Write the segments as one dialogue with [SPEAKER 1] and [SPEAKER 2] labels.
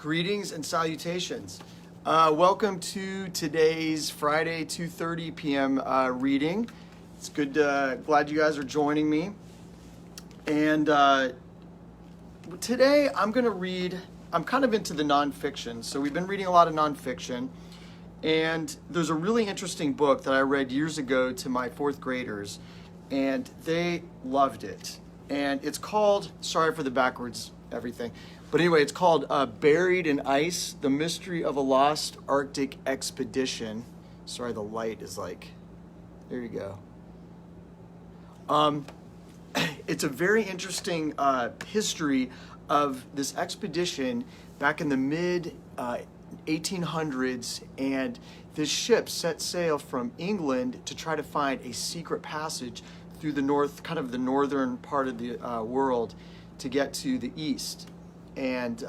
[SPEAKER 1] Greetings and salutations. Welcome to today's Friday 2:30 p.m. Reading. It's good. Glad you guys are joining me. And today I'm going to read. I'm kind of into the nonfiction, so we've been reading a lot of nonfiction. And there's a really interesting book that I read years ago to my fourth graders, and they loved it. And it's called. Sorry for the backwards everything. But anyway, it's called Buried in Ice, The Mystery of a Lost Arctic Expedition. Sorry, the light is like, there you go. It's a very interesting history of this expedition back in the mid 1800s, and this ship set sail from England to try to find a secret passage through the north, kind of the northern part of the world, to get to the east. And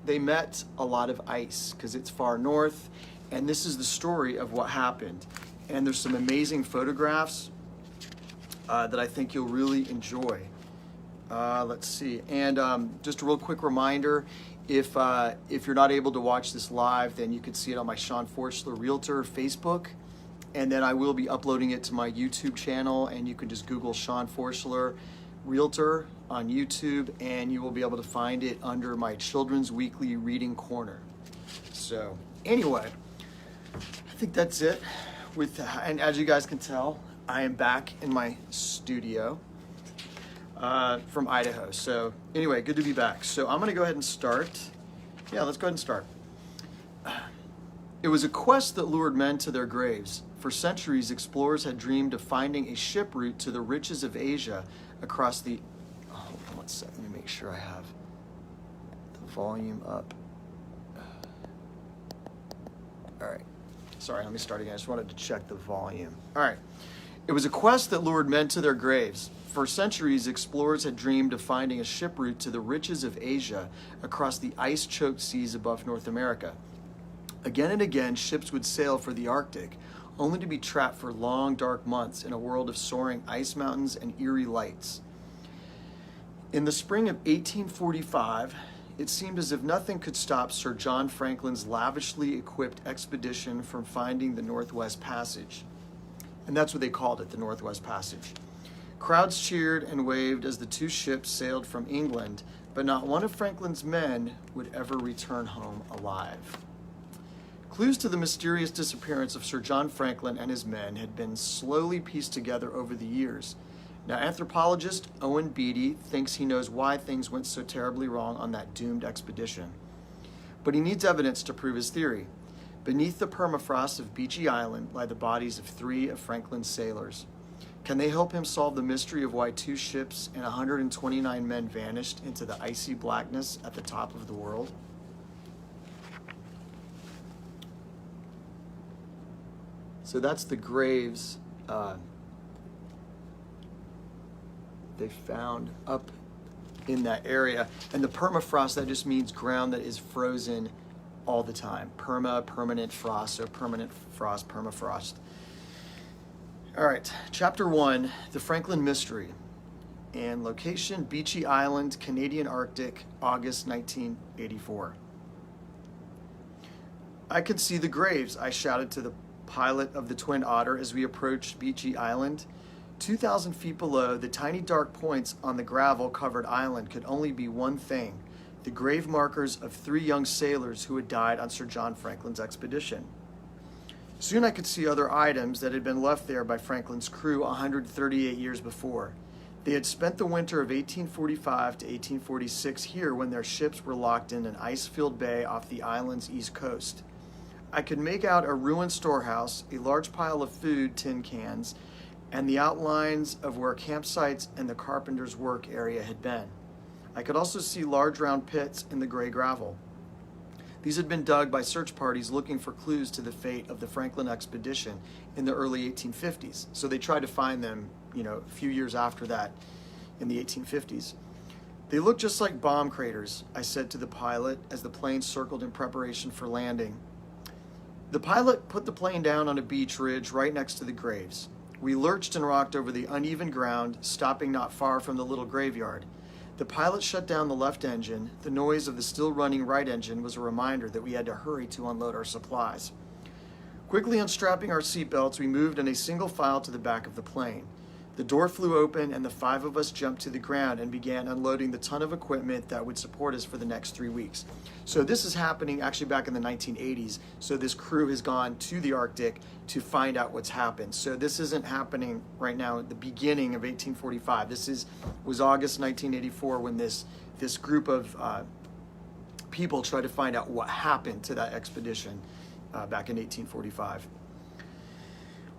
[SPEAKER 1] they met a lot of ice because it's far north, and this is the story of what happened. And there's some amazing photographs that I think you'll really enjoy. Let's see, and just a real quick reminder, if you're not able to watch this live, then you can see it on my Sean Forschler Realtor Facebook, and then I will be uploading it to my YouTube channel, and you can just Google Sean Forschler Realtor on YouTube, and you will be able to find it under my Children's Weekly Reading Corner. So anyway, I think that's it. And as you guys can tell, I am back in my studio from Idaho. So anyway, good to be back. So I'm going to go ahead and start. Yeah, let's go ahead and start. It was a quest that lured men to their graves. For centuries, explorers had dreamed of finding a ship route to the riches of Asia across the... Hold on one second, let me make sure I have the volume up. All right. Sorry, let me start again. I just wanted to check the volume. All right. It was a quest that lured men to their graves. For centuries, explorers had dreamed of finding a ship route to the riches of Asia across the ice-choked seas above North America. Again and again, ships would sail for the Arctic, only to be trapped for long, dark months in a world of soaring ice mountains and eerie lights. In the spring of 1845, it seemed as if nothing could stop Sir John Franklin's lavishly equipped expedition from finding the Northwest Passage. And that's what they called it, the Northwest Passage. Crowds cheered and waved as the two ships sailed from England, but not one of Franklin's men would ever return home alive. Clues to the mysterious disappearance of Sir John Franklin and his men had been slowly pieced together over the years. Now, anthropologist Owen Beatty thinks he knows why things went so terribly wrong on that doomed expedition. But he needs evidence to prove his theory. Beneath the permafrost of Beechy Island lie the bodies of 3 of Franklin's sailors. Can they help him solve the mystery of why 2 ships and 129 men vanished into the icy blackness at the top of the world? So that's the graves they found up in that area. And the permafrost, that just means ground that is frozen all the time. Permanent frost, so permanent frost, permafrost. All right, Chapter 1, The Franklin Mystery. And location, Beechy Island, Canadian Arctic, August 1984. I could see the graves, I shouted to the pilot of the Twin Otter as we approached Beechy Island. 2,000 feet below, the tiny dark points on the gravel-covered island could only be one thing: the grave markers of 3 young sailors who had died on Sir John Franklin's expedition. Soon I could see other items that had been left there by Franklin's crew 138 years before. They had spent the winter of 1845 to 1846 here when their ships were locked in an ice-filled bay off the island's east coast. I could make out a ruined storehouse, a large pile of food tin cans, and the outlines of where campsites and the carpenter's work area had been. I could also see large round pits in the gray gravel. These had been dug by search parties looking for clues to the fate of the Franklin expedition in the early 1850s. So they tried to find them, a few years after that in the 1850s. They looked just like bomb craters, I said to the pilot as the plane circled in preparation for landing. The pilot put the plane down on a beach ridge right next to the graves. We lurched and rocked over the uneven ground, stopping not far from the little graveyard. The pilot shut down the left engine. The noise of the still running right engine was a reminder that we had to hurry to unload our supplies. Quickly unstrapping our seatbelts, we moved in a single file to the back of the plane. The door flew open and the 5 of us jumped to the ground and began unloading the ton of equipment that would support us for the next 3 weeks. So this is happening actually back in the 1980s. So this crew has gone to the Arctic to find out what's happened. So this isn't happening right now at the beginning of 1845. Was August 1984 when this group of people tried to find out what happened to that expedition back in 1845.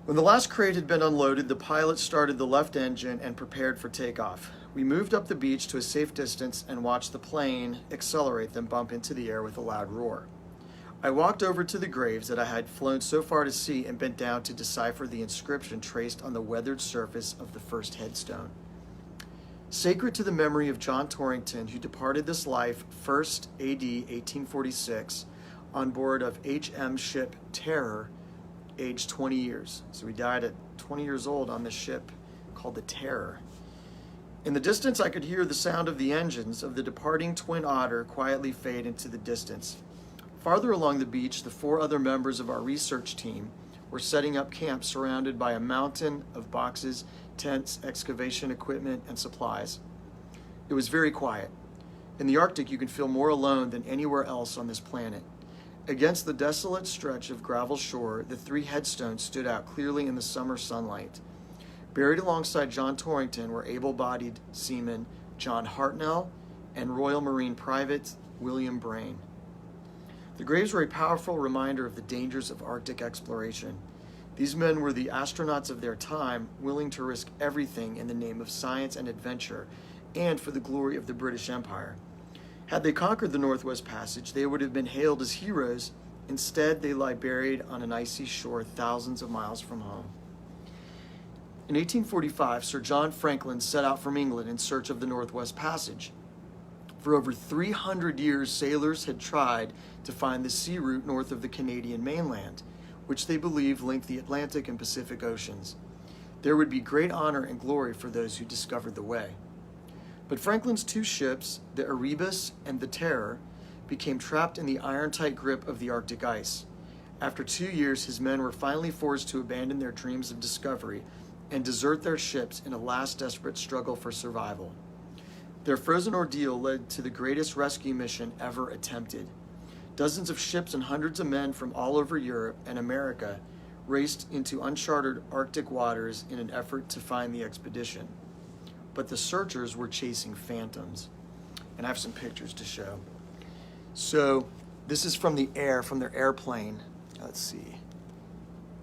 [SPEAKER 1] When the last crate had been unloaded, the pilot started the left engine and prepared for takeoff. We moved up the beach to a safe distance and watched the plane accelerate, then bump into the air with a loud roar. I walked over to the graves that I had flown so far to see and bent down to decipher the inscription traced on the weathered surface of the first headstone. Sacred to the memory of John Torrington, who departed this life 1st AD 1846 on board of HM ship Terror, aged 20 years. So he died at 20 years old on this ship called the Terror. In the distance, I could hear the sound of the engines of the departing Twin Otter quietly fade into the distance. Farther along the beach, the 4 other members of our research team were setting up camp surrounded by a mountain of boxes, tents, excavation equipment, and supplies. It was very quiet. In the Arctic, you can feel more alone than anywhere else on this planet. Against the desolate stretch of gravel shore, the 3 headstones stood out clearly in the summer sunlight. Buried alongside John Torrington were able-bodied seaman John Hartnell and Royal Marine Private William Brain. The graves were a powerful reminder of the dangers of Arctic exploration. These men were the astronauts of their time, willing to risk everything in the name of science and adventure, and for the glory of the British Empire. Had they conquered the Northwest Passage, they would have been hailed as heroes. Instead, they lie buried on an icy shore thousands of miles from home. In 1845, Sir John Franklin set out from England in search of the Northwest Passage. For over 300 years, sailors had tried to find the sea route north of the Canadian mainland, which they believed linked the Atlantic and Pacific Oceans. There would be great honor and glory for those who discovered the way. But Franklin's 2 ships, the Erebus and the Terror, became trapped in the iron-tight grip of the Arctic ice. After 2 years, his men were finally forced to abandon their dreams of discovery and desert their ships in a last desperate struggle for survival. Their frozen ordeal led to the greatest rescue mission ever attempted. Dozens of ships and hundreds of men from all over Europe and America raced into uncharted Arctic waters in an effort to find the expedition. But the searchers were chasing phantoms. And I have some pictures to show. So this is from the air, from their airplane. Let's see.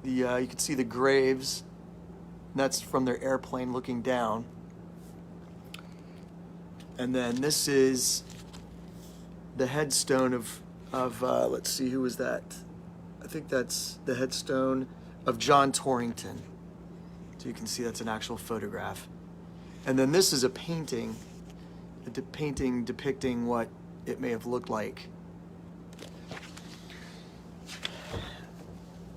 [SPEAKER 1] You can see the graves. That's from their airplane looking down. And then this is the headstone of let's see, who was that? I think that's the headstone of John Torrington. So you can see that's an actual photograph. And then this is a painting depicting what it may have looked like.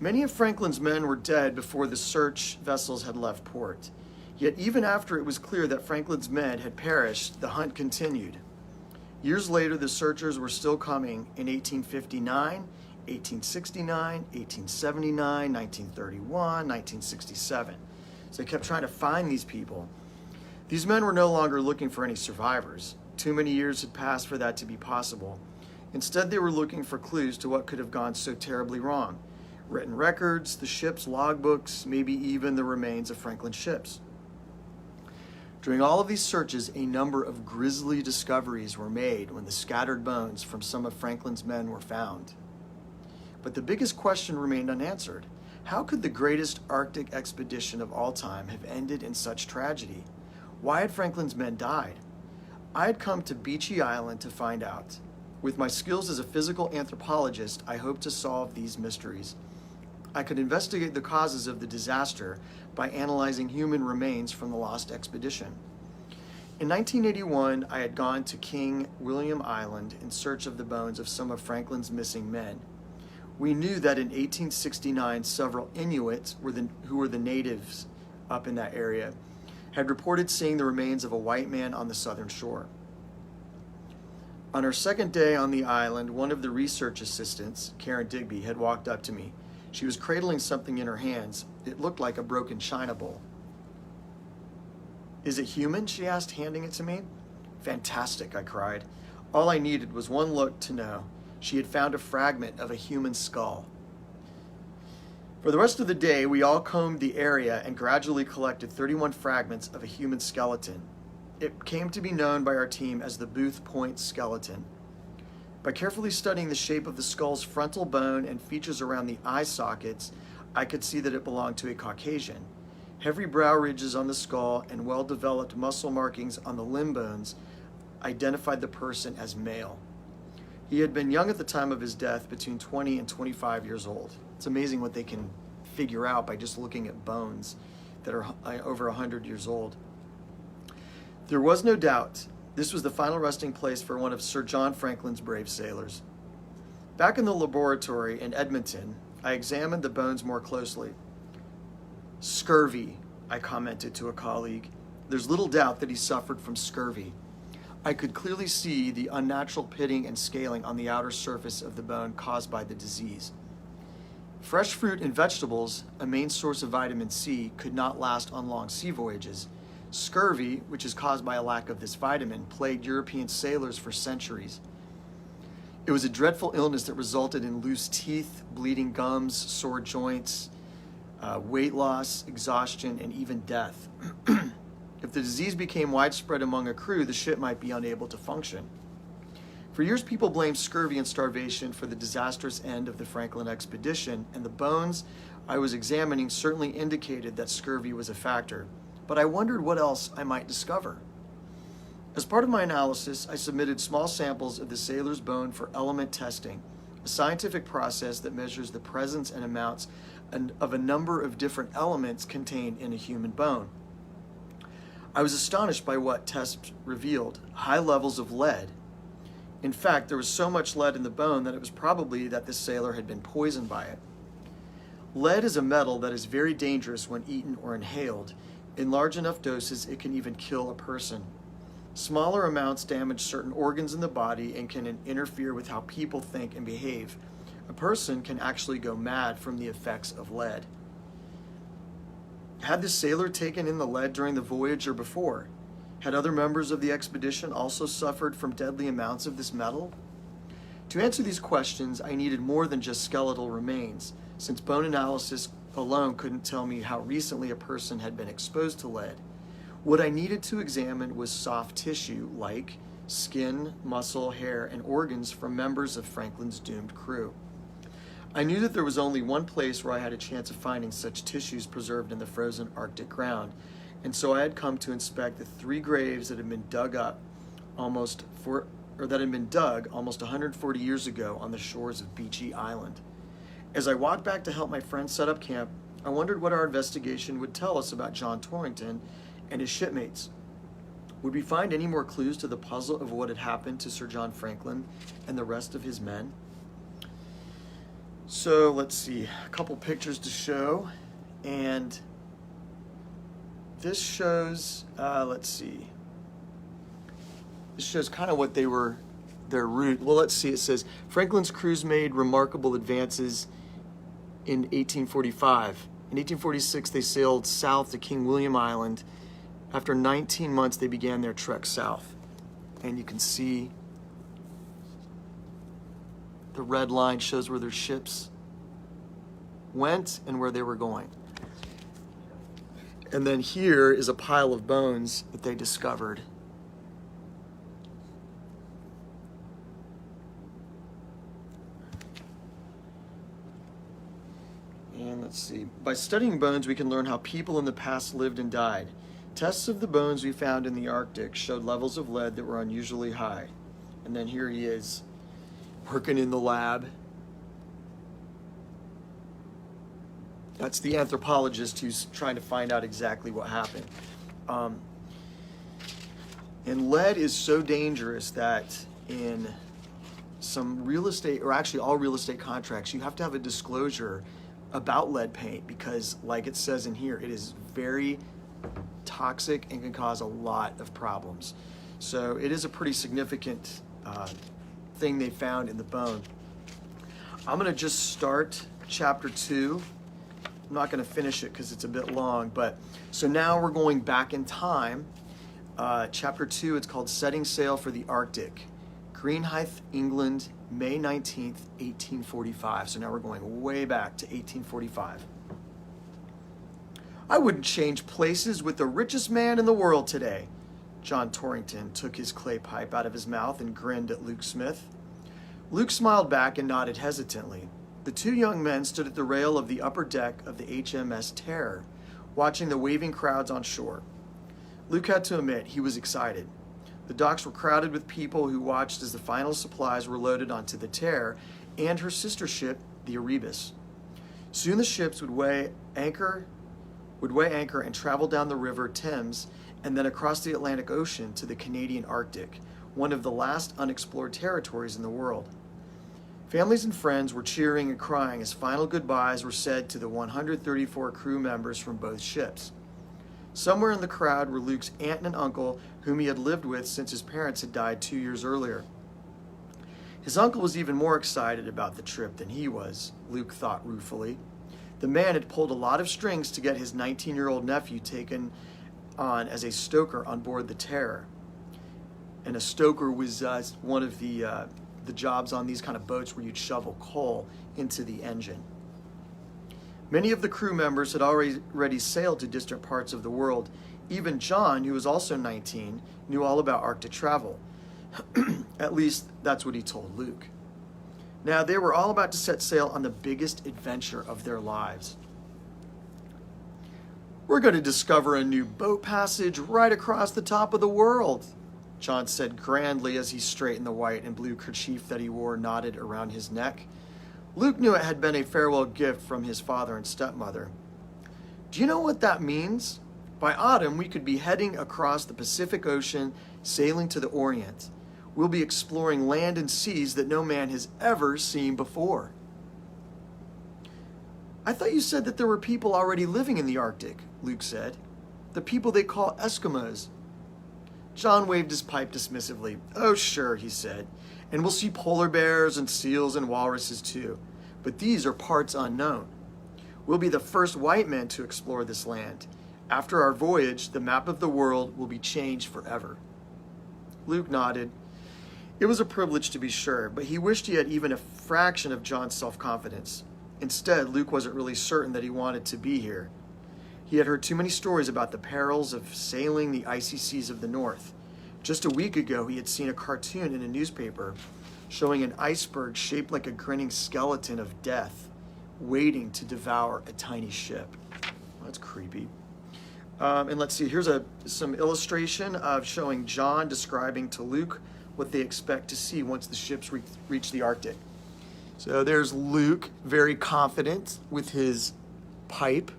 [SPEAKER 1] Many of Franklin's men were dead before the search vessels had left port. Yet even after it was clear that Franklin's men had perished, the hunt continued. Years later, the searchers were still coming in 1859, 1869, 1879, 1931, 1967. So they kept trying to find these people. These men were no longer looking for any survivors. Too many years had passed for that to be possible. Instead, they were looking for clues to what could have gone so terribly wrong. Written records, the ship's logbooks, maybe even the remains of Franklin's ships. During all of these searches, a number of grisly discoveries were made when the scattered bones from some of Franklin's men were found. But the biggest question remained unanswered. How could the greatest Arctic expedition of all time have ended in such tragedy? Why had Franklin's men died? I had come to Beechey Island to find out. With my skills as a physical anthropologist, I hoped to solve these mysteries. I could investigate the causes of the disaster by analyzing human remains from the lost expedition. In 1981, I had gone to King William Island in search of the bones of some of Franklin's missing men. We knew that in 1869, several Inuits, who were the natives up in that area, had reported seeing the remains of a white man on the southern shore. On her second day on the island, one of the research assistants, Karen Digby, had walked up to me. She was cradling something in her hands. It looked like a broken china bowl. "Is it human?" she asked, handing it to me. "Fantastic," I cried. All I needed was one look to know. She had found a fragment of a human skull. For the rest of the day, we all combed the area and gradually collected 31 fragments of a human skeleton. It came to be known by our team as the Booth Point skeleton. By carefully studying the shape of the skull's frontal bone and features around the eye sockets, I could see that it belonged to a Caucasian. Heavy brow ridges on the skull and well-developed muscle markings on the limb bones identified the person as male. He had been young at the time of his death, between 20 and 25 years old. It's amazing what they can figure out by just looking at bones that are over 100 years old. There was no doubt this was the final resting place for one of Sir John Franklin's brave sailors. Back in the laboratory in Edmonton, I examined the bones more closely. "Scurvy," I commented to a colleague. There's little doubt that he suffered from scurvy. I could clearly see the unnatural pitting and scaling on the outer surface of the bone caused by the disease. Fresh fruit and vegetables, a main source of vitamin C, could not last on long sea voyages. Scurvy, which is caused by a lack of this vitamin, plagued European sailors for centuries. It was a dreadful illness that resulted in loose teeth, bleeding gums, sore joints, weight loss, exhaustion, and even death. If the disease became widespread among a crew, the ship might be unable to function. For years, people blamed scurvy and starvation for the disastrous end of the Franklin expedition, and the bones I was examining certainly indicated that scurvy was a factor. But I wondered what else I might discover. As part of my analysis, I submitted small samples of the sailor's bone for element testing, a scientific process that measures the presence and amounts of a number of different elements contained in a human bone. I was astonished by what tests revealed: high levels of lead. In fact, there was so much lead in the bone that it was probably that this sailor had been poisoned by it. Lead is a metal that is very dangerous when eaten or inhaled. In large enough doses, it can even kill a person. Smaller amounts damage certain organs in the body and can interfere with how people think and behave. A person can actually go mad from the effects of lead. Had the sailor taken in the lead during the voyage or before? Had other members of the expedition also suffered from deadly amounts of this metal? To answer these questions, I needed more than just skeletal remains, since bone analysis alone couldn't tell me how recently a person had been exposed to lead. What I needed to examine was soft tissue like skin, muscle, hair, and organs from members of Franklin's doomed crew. I knew that there was only one place where I had a chance of finding such tissues preserved in the frozen Arctic ground, and so I had come to inspect the 3 graves that had been dug almost 140 years ago on the shores of Beechey Island. As I walked back to help my friend set up camp, I wondered what our investigation would tell us about John Torrington and his shipmates. Would we find any more clues to the puzzle of what had happened to Sir John Franklin and the rest of his men? So let's see, a couple pictures to show, and this shows, this shows kind of what they were, their route. Well, let's see, it says, Franklin's crews made remarkable advances in 1845. In 1846, they sailed south to King William Island. After 19 months, they began their trek south. And you can see the red line shows where their ships went and where they were going. And then here is a pile of bones that they discovered. And let's see. By studying bones, we can learn how people in the past lived and died. Tests of the bones we found in the Arctic showed levels of lead that were unusually high. And then here he is, working in the lab. That's the anthropologist who's trying to find out exactly what happened. And lead is so dangerous that in some real estate, or actually all real estate contracts, you have to have a disclosure about lead paint because, like it says in here, it is very toxic and can cause a lot of problems. So it is a pretty significant thing they found in the bone. I'm going to just start chapter 2. I'm not going to finish it because it's a bit long, but so now we're going back in time. Chapter 2, it's called Setting Sail for the Arctic. Greenhithe, England, May 19th, 1845. So now we're going way back to 1845. I wouldn't change places with the richest man in the world today. John Torrington took his clay pipe out of his mouth and grinned at Luke Smith. Luke smiled back and nodded hesitantly. The two young men stood at the rail of the upper deck of the HMS Terror, watching the waving crowds on shore. Luke had to admit he was excited. The docks were crowded with people who watched as the final supplies were loaded onto the Terror and her sister ship, the Erebus. Soon the ships would weigh anchor and travel down the River Thames and then across the Atlantic Ocean to the Canadian Arctic, one of the last unexplored territories in the world. Families and friends were cheering and crying as final goodbyes were said to the 134 crew members from both ships. Somewhere in the crowd were Luke's aunt and uncle, whom he had lived with since his parents had died 2 years earlier. His uncle was even more excited about the trip than he was, Luke thought ruefully. The man had pulled a lot of strings to get his 19-year-old nephew taken on as a stoker on board the Terror. And a stoker was one of the jobs on these kind of boats where you'd shovel coal into the engine. Many of the crew members had already sailed to distant parts of the world. Even John, who was also 19, knew all about Arctic travel. At least that's what he told Luke. Now they were all about to set sail on the biggest adventure of their lives. We're going to discover a new boat passage right across the top of the world, John said grandly as he straightened the white and blue kerchief that he wore knotted around his neck. Luke knew it had been a farewell gift from his father and stepmother. Do you know what that means? By autumn, we could be heading across the Pacific Ocean, sailing to the Orient. We'll be exploring land and seas that no man has ever seen before. I thought you said that there were people already living in the Arctic, Luke said. The people they call Eskimos. John waved his pipe dismissively. Oh, sure, he said. And we'll see polar bears and seals and walruses too. But these are parts unknown. We'll be the first white men to explore this land. After our voyage, the map of the world will be changed forever. Luke nodded. It was a privilege to be sure, but he wished he had even a fraction of John's self-confidence. Instead, Luke wasn't really certain that he wanted to be here. He had heard too many stories about the perils of sailing the icy seas of the North. Just a week ago, he had seen a cartoon in a newspaper showing an iceberg shaped like a grinning skeleton of death, waiting to devour a tiny ship. That's creepy. And let's see, here's some illustration of showing John describing to Luke what they expect to see once the ships reach the Arctic. So there's Luke, very confident with his pipe.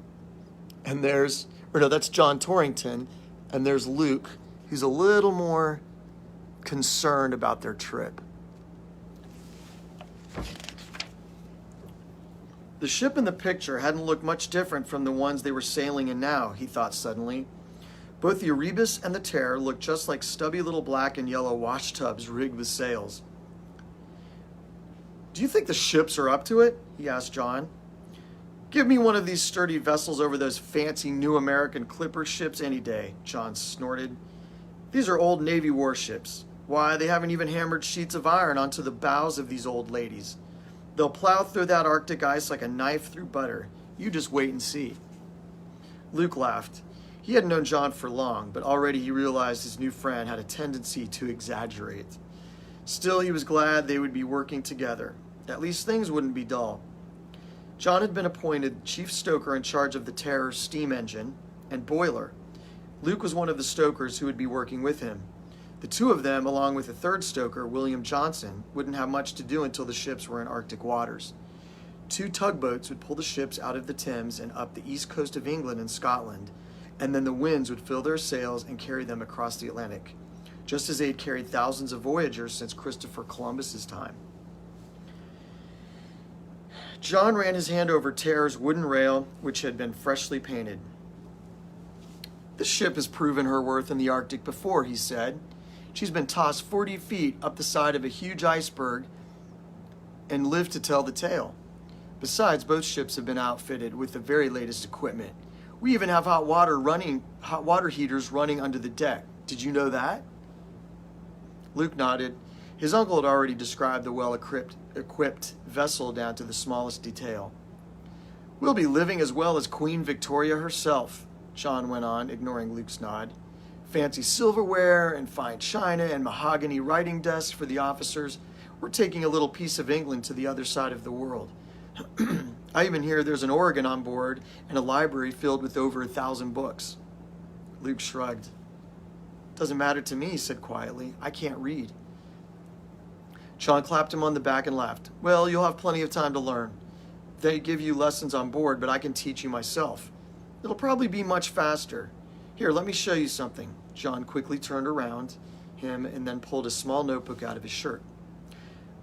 [SPEAKER 1] And that's John Torrington. And there's Luke, who's a little more concerned about their trip. The ship in the picture hadn't looked much different from the ones they were sailing in now, he thought suddenly. Both the Erebus and the Terror looked just like stubby little black and yellow washtubs rigged with sails. Do you think the ships are up to it? He asked John. Give me one of these sturdy vessels over those fancy new American clipper ships any day, John snorted. These are old Navy warships. Why, they haven't even hammered sheets of iron onto the bows of these old ladies. They'll plow through that Arctic ice like a knife through butter. You just wait and see. Luke laughed. He hadn't known John for long, but already he realized his new friend had a tendency to exaggerate. Still, he was glad they would be working together. At least things wouldn't be dull. John had been appointed chief stoker in charge of the Terror's steam engine and boiler. Luke was one of the stokers who would be working with him. The two of them, along with a third stoker, William Johnson, wouldn't have much to do until the ships were in Arctic waters. 2 tugboats would pull the ships out of the Thames and up the east coast of England and Scotland, and then the winds would fill their sails and carry them across the Atlantic, just as they had carried thousands of voyagers since Christopher Columbus's time. John ran his hand over Terror's wooden rail, which had been freshly painted. "This ship has proven her worth in the Arctic before," he said. She's been tossed 40 feet up the side of a huge iceberg and lived to tell the tale. Besides, both ships have been outfitted with the very latest equipment. We even have hot water heaters running under the deck. Did you know that? Luke nodded. His uncle had already described the well-equipped vessel down to the smallest detail. We'll be living as well as Queen Victoria herself, John went on, ignoring Luke's nod. Fancy silverware and fine china and mahogany writing desks for the officers. We're taking a little piece of England to the other side of the world. I even hear there's an organ on board and a library filled with over 1,000 books. Luke shrugged. Doesn't matter to me, he said quietly. I can't read. John clapped him on the back and laughed. Well, you'll have plenty of time to learn. They give you lessons on board, but I can teach you myself. It'll probably be much faster. Here, let me show you something. John quickly turned around him and then pulled a small notebook out of his shirt.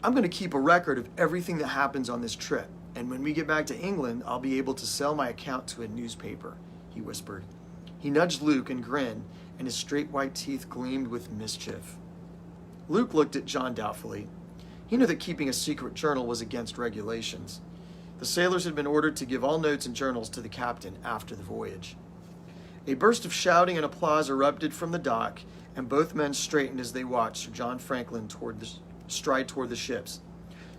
[SPEAKER 1] I'm going to keep a record of everything that happens on this trip, and when we get back to England, I'll be able to sell my account to a newspaper, he whispered. He nudged Luke and grinned, and his straight white teeth gleamed with mischief. Luke looked at John doubtfully. He knew that keeping a secret journal was against regulations. The sailors had been ordered to give all notes and journals to the captain after the voyage. A burst of shouting and applause erupted from the dock, and both men straightened as they watched Sir John Franklin stride toward the ships.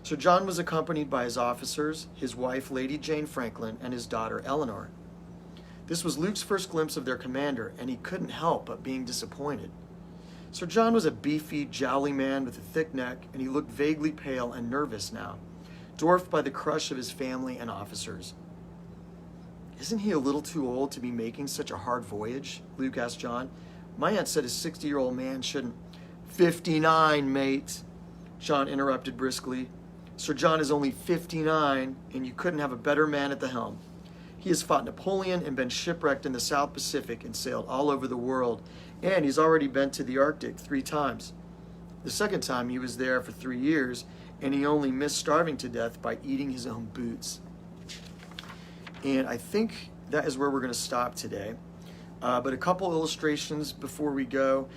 [SPEAKER 1] Sir John was accompanied by his officers, his wife, Lady Jane Franklin, and his daughter, Eleanor. This was Luke's first glimpse of their commander, and he couldn't help but being disappointed. Sir John was a beefy, jowly man with a thick neck, and he looked vaguely pale and nervous now, dwarfed by the crush of his family and officers. Isn't he a little too old to be making such a hard voyage? Luke asked John. My aunt said a 60-year-old man shouldn't. 59, mate, John interrupted briskly. Sir John is only 59, and you couldn't have a better man at the helm. He has fought Napoleon and been shipwrecked in the South Pacific and sailed all over the world, and he's already been to the Arctic 3 times. The second time he was there for 3 years, and he only missed starving to death by eating his own boots. And I think that is where we're going to stop today. But a couple illustrations before we go.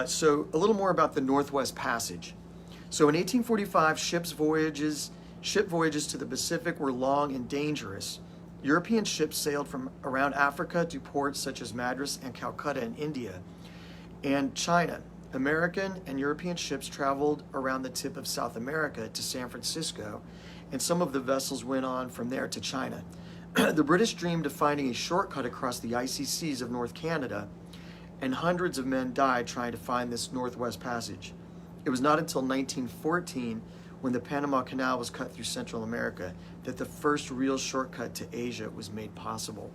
[SPEAKER 1] So a little more about the Northwest Passage. So in 1845, ship voyages to the Pacific were long and dangerous. European ships sailed from around Africa to ports such as Madras and Calcutta in India and China. American and European ships traveled around the tip of South America to San Francisco, and some of the vessels went on from there to China. The British dreamed of finding a shortcut across the icy seas of North Canada, and hundreds of men died trying to find this Northwest Passage. It was not until 1914, when the Panama Canal was cut through Central America, that the first real shortcut to Asia was made possible.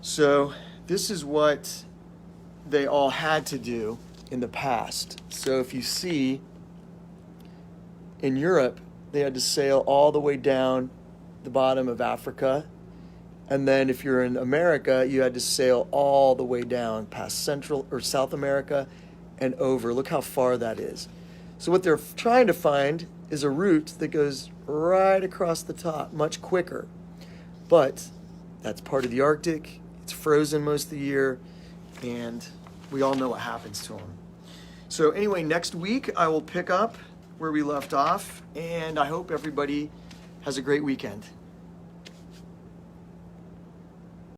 [SPEAKER 1] So this is what they all had to do in the past. So if you see, in Europe, they had to sail all the way down the bottom of Africa, and then if you're in America, you had to sail all the way down past Central or South America and over. Look how far that is. So what they're trying to find is a route that goes right across the top, much quicker. But that's part of the Arctic. It's frozen most of the year, and we all know what happens to them. So anyway, next week I will pick up where we left off, and I hope everybody has a great weekend.